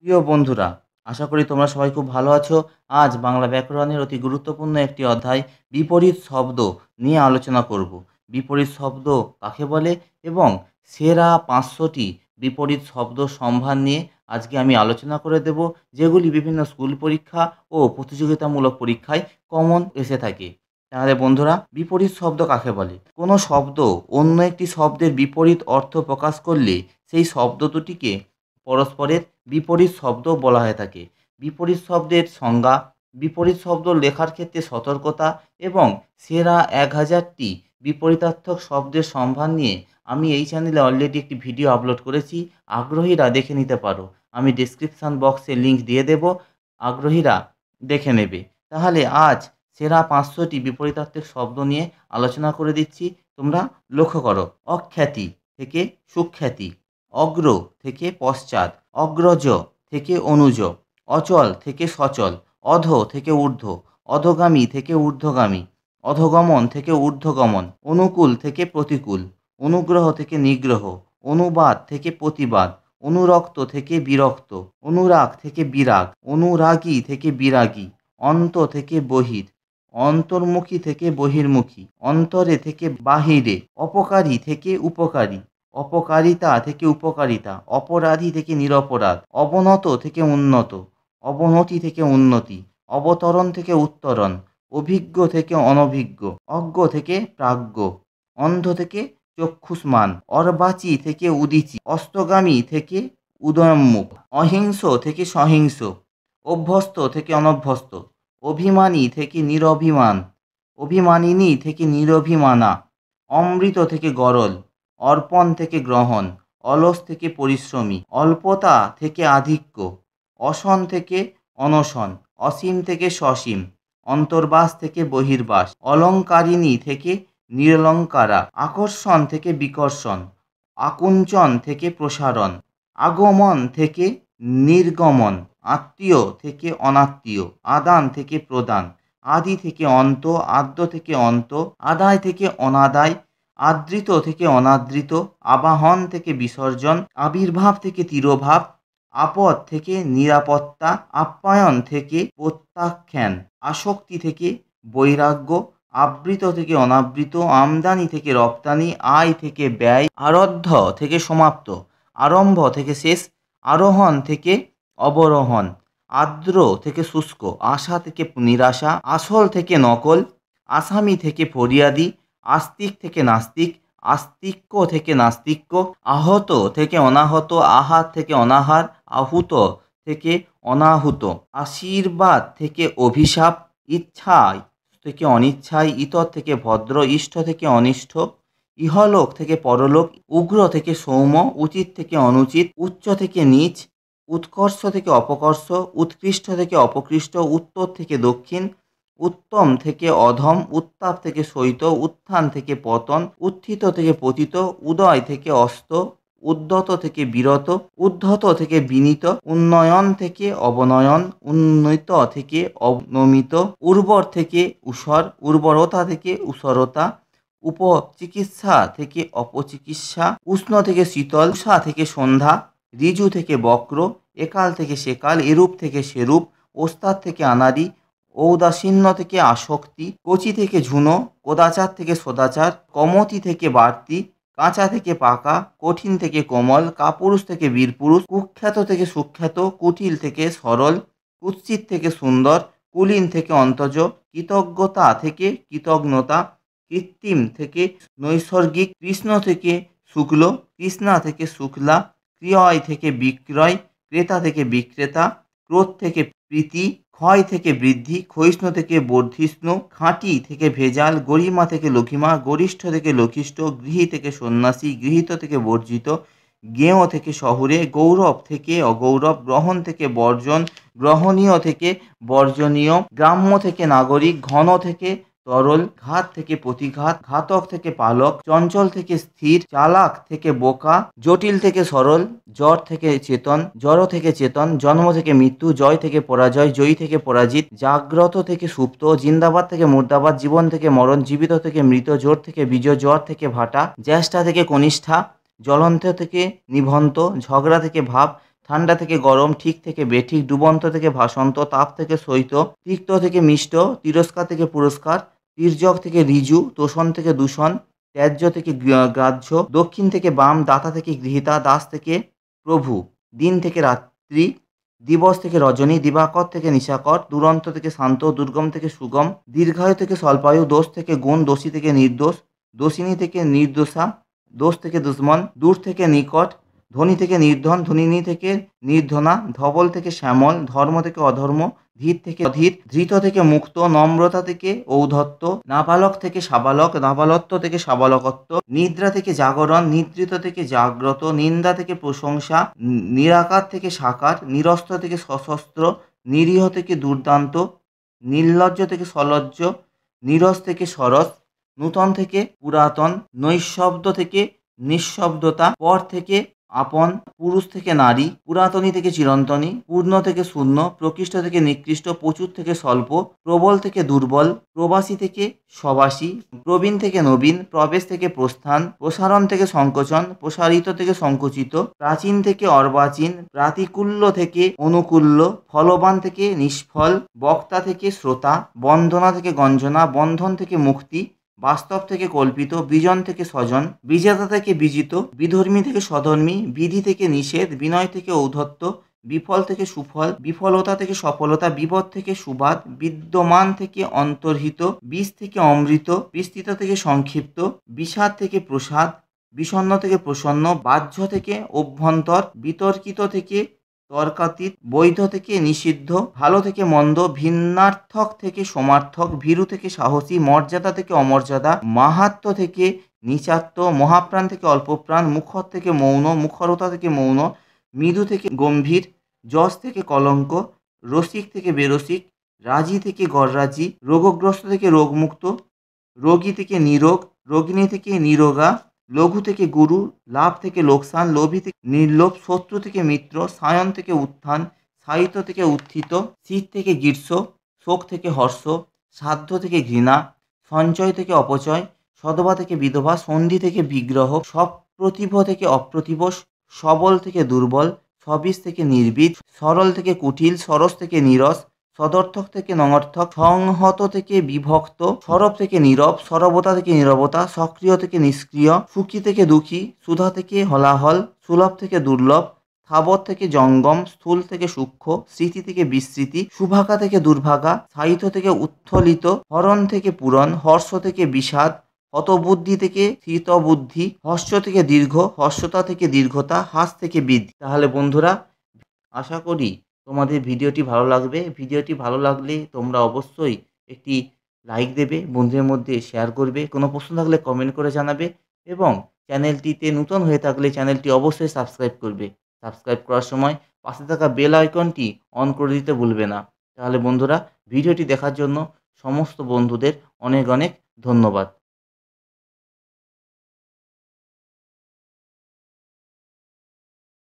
প্রিয় বন্ধুরা, আশা করি তোমরা সবাই খুব ভালো আছো। আজ বাংলা ব্যাকরণের অতি গুরুত্বপূর্ণ একটি অধ্যায় বিপরীত শব্দ নিয়ে আলোচনা করব। বিপরীত শব্দ কাকে বলে এবং সেরা ৫০০টি বিপরীত শব্দ সম্ভার নিয়ে আজকে আমি আলোচনা করে দেব, যেগুলি বিভিন্ন স্কুল পরীক্ষা ও প্রতিযোগিতামূলক পরীক্ষায় কমন এসে থাকে। তাহলে বন্ধুরা, বিপরীত শব্দ কাকে বলে? কোনো শব্দ অন্য একটি শব্দের বিপরীত অর্থ প্রকাশ করলে সেই শব্দ দুটিকে পরস্পরের বিপরীত শব্দ বলা হয়ে থাকে। বিপরীত শব্দের সংজ্ঞা, বিপরীত শব্দ লেখার ক্ষেত্রে সতর্কতা এবং সেরা ১০০০টি বিপরীতার্থক শব্দের সম্ভার নিয়ে আমি এই চ্যানেলে অলরেডি একটি ভিডিও আপলোড করেছি। আগ্রহীরা দেখে নিতে পারো। আমি ডেসক্রিপশান বক্সে লিঙ্ক দিয়ে দেব, আগ্রহীরা দেখে নেবে। তাহলে আজ সেরা ৫০০টি বিপরীতার্থক শব্দ নিয়ে আলোচনা করে দিচ্ছি। তোমরা লক্ষ্য করো। অখ্যাতি থেকে সুখ্যাতি, অগ্র থেকে পশ্চাৎ, অগ্রজ থেকে অনুজ, অচল থেকে সচল, অধ থেকে ঊর্ধ্ব, অধোগামী থেকে ঊর্ধ্বগামী, অধোগমন থেকে ঊর্ধ্বগমন, অনুকূল থেকে প্রতিকূল, অনুগ্রহ থেকে নিগ্রহ, অনুবাদ থেকে প্রতিবাদ, অনুরক্ত থেকে বিরক্ত, অনুরাগ থেকে বিরাগ, অনুরাগী থেকে বিরাগী, অন্ত থেকে বহির, অন্তর্মুখী থেকে বহির্মুখী, অন্তরে থেকে বাহিরে, অপকারী থেকে উপকারী, অপকারিতা থেকে উপকারিতা, অপরাধী থেকে নিরপরাধ, অবনত থেকে উন্নত, অবনতি থেকে উন্নতি, অবতরণ থেকে উত্তরণ, অভিজ্ঞ থেকে অনভিজ্ঞ, অজ্ঞ থেকে প্রাজ্ঞ, অন্ধ থেকে চক্ষুষ্মান, অর্বাচী থেকে উদীচী, অস্তগামী থেকে উদয়োন্মুখ, অহিংস থেকে সহিংস, অভ্যস্ত থেকে অনভ্যস্ত, অভিমানী থেকে নিরভিমান, অভিমানিনী থেকে নিরভিমানা, অমৃত থেকে গরল, অর্পণ থেকে গ্রহণ, অলস থেকে পরিশ্রমী, অল্পতা থেকে আধিক্য, অসন থেকে অনশন, অসীম থেকে সসীম, অন্তর্বাস থেকে বহির্বাস, অলঙ্কারিণী থেকে নিরলঙ্কারা, আকর্ষণ থেকে বিকর্ষণ, আকুঞ্চন থেকে প্রসারণ, আগমন থেকে নির্গমন, আত্মীয় থেকে অনাত্মীয়, আদান থেকে প্রদান, আদি থেকে অন্ত, আদ্য থেকে অন্ত, আদায় থেকে অনাদায়, আদৃত থেকে অনাদৃত, আবাহন থেকে বিসর্জন, আবির্ভাব থেকে তিরোভাব, আপদ থেকে নিরাপত্তা, আপ্যায়ন থেকে প্রত্যাখ্যান, আসক্তি থেকে বৈরাগ্য, আবৃত থেকে অনাবৃত, আমদানি থেকে রপ্তানি, আয় থেকে ব্যয়, আরব্ধ থেকে সমাপ্ত, আরম্ভ থেকে শেষ, আরোহণ থেকে অবরোহণ, আর্দ্র থেকে শুষ্ক, আশা থেকে নিরাশা, আসল থেকে নকল, আসামি থেকে ফরিয়াদি, আস্তিক থেকে নাস্তিক, আস্তিক্য থেকে নাস্তিক্য, আহত থেকে অনাহত, আহার থেকে অনাহার, আহুত থেকে অনাহুত, আশীর্বাদ থেকে অভিশাপ, ইচ্ছায় থেকে অনিচ্ছায়, ইতর থেকে ভদ্র, ইষ্ট থেকে অনিষ্ট, ইহলোক থেকে পরলোক, উগ্র থেকে সৌম্য, উচিত থেকে অনুচিত, উচ্চ থেকে নীচ, উৎকর্ষ থেকে অপকর্ষ, উৎকৃষ্ট থেকে অপকৃষ্ট, উত্তর থেকে দক্ষিণ, উত্তম থেকে অধম, উত্তাপ থেকে শৈত, উত্থান থেকে পতন, উত্থিত থেকে পতিত, উদয় থেকে অস্ত, উদ্যত থেকে বিরত, উদ্ধত থেকে বিনীত, উন্নয়ন থেকে অবনয়ন, উন্নীত থেকে অবনমিত, উর্বর থেকে ঊষর, উর্বরতা থেকে ঊষরতা, উপচিকিৎসা থেকে অপচিকিৎসা, উষ্ণ থেকে শীতল, উষা থেকে সন্ধ্যা, ঋজু থেকে বক্র, একাল থেকে সেকাল, এরূপ থেকে সেরূপ, ওস্তাদ থেকে আনাড়ি, ঔদাসীন্য থেকে আসক্তি, কচি থেকে ঝুনো, কদাচার থেকে সদাচার, কমতি থেকে বাড়তি, কাঁচা থেকে পাকা, কঠিন থেকে কোমল, কাপুরুষ থেকে বীরপুরুষ, কুখ্যাত থেকে সুখ্যাত, কুটিল থেকে সরল, কুৎসিত থেকে সুন্দর, কুলীন থেকে অন্তজ, কৃতজ্ঞতা থেকে কৃতজ্ঞতা, কৃত্রিম থেকে নৈসর্গিক, কৃষ্ণ থেকে শুক্ল, কৃষ্ণা থেকে শুক্লা, ক্রয় থেকে বিক্রয়, ক্রেতা থেকে বিক্রেতা, ক্রোধ থেকে প্রীতি, ক্ষয় থেকে বৃদ্ধি, ক্ষয়িষ্ণু থেকে বর্ধিষ্ণু, খাঁটি থেকে ভেজাল, গরিমা থেকে লঘিমা, গরিষ্ঠ থেকে লঘিষ্ঠ, গৃহী থেকে সন্ন্যাসী, গৃহীত থেকে বর্জিত, জ্ঞেয় থেকে শহুরে, গৌরব থেকে অগৌরব, গ্রহণ থেকে বর্জন, গ্রহণীয় থেকে বর্জনীয়, গ্রাম্য থেকে নাগরিক, ঘন থেকে তরল, ঘাত থেকে প্রতিঘাত, ঘাতক থেকে পালক, চঞ্চল থেকে স্থির, চালাক থেকে বোকা, জটিল থেকে সরল, জড় থেকে চেতন, জড় থেকে চেতন, জন্ম থেকে মৃত্যু, জয় থেকে পরাজয়, জয়ী থেকে পরাজিত, জাগ্রত থেকে সুপ্ত, জিন্দাবাদ থেকে মুর্দাবাদ, জীবন থেকে মরণ, জীবিত থেকে মৃত, জোর থেকে বিজয়, জ্বর থেকে ভাটা, জ্যেষ্ঠা থেকে কনিষ্ঠা, জ্বলন্ত থেকে নিভন্ত, ঝগড়া থেকে ভাব, ঠান্ডা থেকে গরম, ঠিক থেকে বেঠিক, ডুবন্ত থেকে ভাসন্ত, তাপ থেকে শৈত্য, তিক্ত থেকে মিষ্ট, তিরস্কার থেকে পুরস্কার, তির্যক থেকে ঋজু, তোষণ থেকে দূষণ, ত্যায্য থেকে গ্রাহ্য, দক্ষিণ থেকে বাম, দাতা থেকে গৃহীতা, দাস থেকে প্রভু, দিন থেকে রাত্রি, দিবস থেকে রজনী, দিবাকর থেকে নিশাকর, দুরন্ত থেকে শান্ত, দুর্গম থেকে সুগম, দীর্ঘায়ু থেকে স্বল্পায়ু, দোষ থেকে গুণ, দোষী থেকে নির্দোষ, দোষিনী থেকে নির্দোষা, দোষ থেকে দুশ্মন, দূর থেকে নিকট, ধনী থেকে নির্ধন, ধনিনী থেকে নির্ধনা, ধবল থেকে শ্যামল, ধর্ম থেকে অধর্ম, ধীর থেকে অধীর, ধৃত থেকে মুক্ত, নম্রতা থেকে ঔদ্ধত্য, নাবালক থেকে সাবালক, নাবালত্ব থেকে সাবালকত্ব, নিদ্রা থেকে জাগরণ, নিদ্রিত থেকে জাগ্রত, নিন্দা থেকে প্রশংসা, নিরাকার থেকে সাকার, নিরস্ত্র থেকে সশস্ত্র, নিরীহ থেকে দুর্দান্ত, নির্লজ্জ থেকে সলজ্জ, নীরস থেকে সরস, নূতন থেকে পুরাতন, নৈঃশব্দ থেকে নিঃশব্দতা, পর থেকে আপন, পুরুষ থেকে নারী, পুরাতনী থেকে চিরন্তনী, পূর্ণ থেকে শূন্য, প্রকৃষ্ট থেকে নিকৃষ্ট, প্রচুর থেকে স্বল্প, প্রবল থেকে দুর্বল, প্রবাসী থেকে স্ববাসী, প্রবীণ থেকে নবীন, প্রবেশ থেকে প্রস্থান, প্রসারণ থেকে সংকোচন, প্রসারিত থেকে সংকুচিত, প্রাচীন থেকে অর্বাচীন, প্রাতিকূল্য থেকে অনুকূল্য, ফলবান থেকে নিষ্ফল, বক্তা থেকে শ্রোতা, বন্দনা থেকে গঞ্জনা, বন্ধন থেকে মুক্তি, বাস্তব থেকে কল্পিত, বিজন থেকে স্বজন, বিজেতা থেকে বিজিত, বিধর্মী থেকে স্বধর্মী, বিধি থেকে নিষেধ, বিনয় থেকে ঔদ্ধত্য, বিফল থেকে সুফল, বিফলতা থেকে সফলতা, বিপদ থেকে সুবাদ, বিদ্যমান থেকে অন্তর্হিত, বিষ থেকে অমৃত, বিস্তৃত থেকে সংক্ষিপ্ত, বিষাদ থেকে প্রসাদ, বিষণ্ণ থেকে প্রসন্ন, বাহ্য থেকে অভ্যন্তর, বিতর্কিত থেকে তর্কাতীত, বৈধ থেকে নিষিদ্ধ, ভালো থেকে মন্দ, ভিন্নার্থক থেকে সমার্থক, ভীরু থেকে সাহসী, মর্যাদা থেকে অমর্যাদা, মাহাত্ম্য থেকে নীচাত্ম, মহাপ্রাণ থেকে অল্পপ্রাণ, মুখর থেকে মৌন, মুখরতা থেকে মৌন, মৃদু থেকে গম্ভীর, যশ থেকে কলঙ্ক, রসিক থেকে বেরসিক, রাজি থেকে গররাজি, রোগগ্রস্ত থেকে রোগমুক্ত, রোগী থেকে নিরোগ, রোগিণী থেকে নিরোগা, লঘু থেকে গুরু, লাভ থেকে লোকসান, লোভী থেকে নির্লোভ, শত্রু থেকে মিত্র, সায়ন থেকে উত্থান, সাহিত্য থেকে উত্থিত, শীত থেকে গ্রীষ্ম, শোক থেকে হর্ষ, সাধ্য থেকে ঘৃণা, সঞ্চয় থেকে অপচয়, সধবা থেকে বিধবা, সন্ধি থেকে বিগ্রহ, সপ্রতিভ থেকে অপ্রতিভ, সবল থেকে দুর্বল, সবিজ থেকে নির্বিদ, সরল থেকে কুটিল, সরস থেকে নীরস, সদর্থক থেকে নঙর্থক, সংহত থেকে বিভক্ত, সরব থেকে নীরব, সরবতা থেকে নীরবতা, সক্রিয় থেকে নিষ্ক্রিয়, সুখী থেকে দুঃখী, সুধা থেকে হলাহল, সুলভ থেকে দুর্লভ, স্থাবর থেকে জঙ্গম, স্থূল থেকে সূক্ষ্ম, স্মৃতি থেকে বিস্মৃতি, সুভাগা থেকে দুর্ভাগা, সাহিত্য থেকে উত্থলিত, হরণ থেকে পূরণ, হর্ষ থেকে বিষাদ, হতবুদ্ধি থেকে স্থিতবুদ্ধি, হর্ষ থেকে দীর্ঘ, হর্ষতা থেকে দীর্ঘতা, হাস থেকে বৃদ্ধি। তাহলে বন্ধুরা, আশা করি তোমাদের ভিডিওটি ভালো লাগবে। ভিডিওটি ভালো লাগলে তোমরা অবশ্যই একটি লাইক দেবে, বন্ধুদের মধ্যে শেয়ার করবে, কোনো প্রশ্ন থাকলে কমেন্ট করে জানাবে এবং চ্যানেলটিতে নতুন হয়ে থাকলে চ্যানেলটি অবশ্যই সাবস্ক্রাইব করবে। সাবস্ক্রাইব করার সময় পাশে থাকা বেল আইকনটি অন করে দিতে ভুলবে না। তাহলে বন্ধুরা, ভিডিওটি দেখার জন্য সমস্ত বন্ধুদের অনেক অনেক ধন্যবাদ।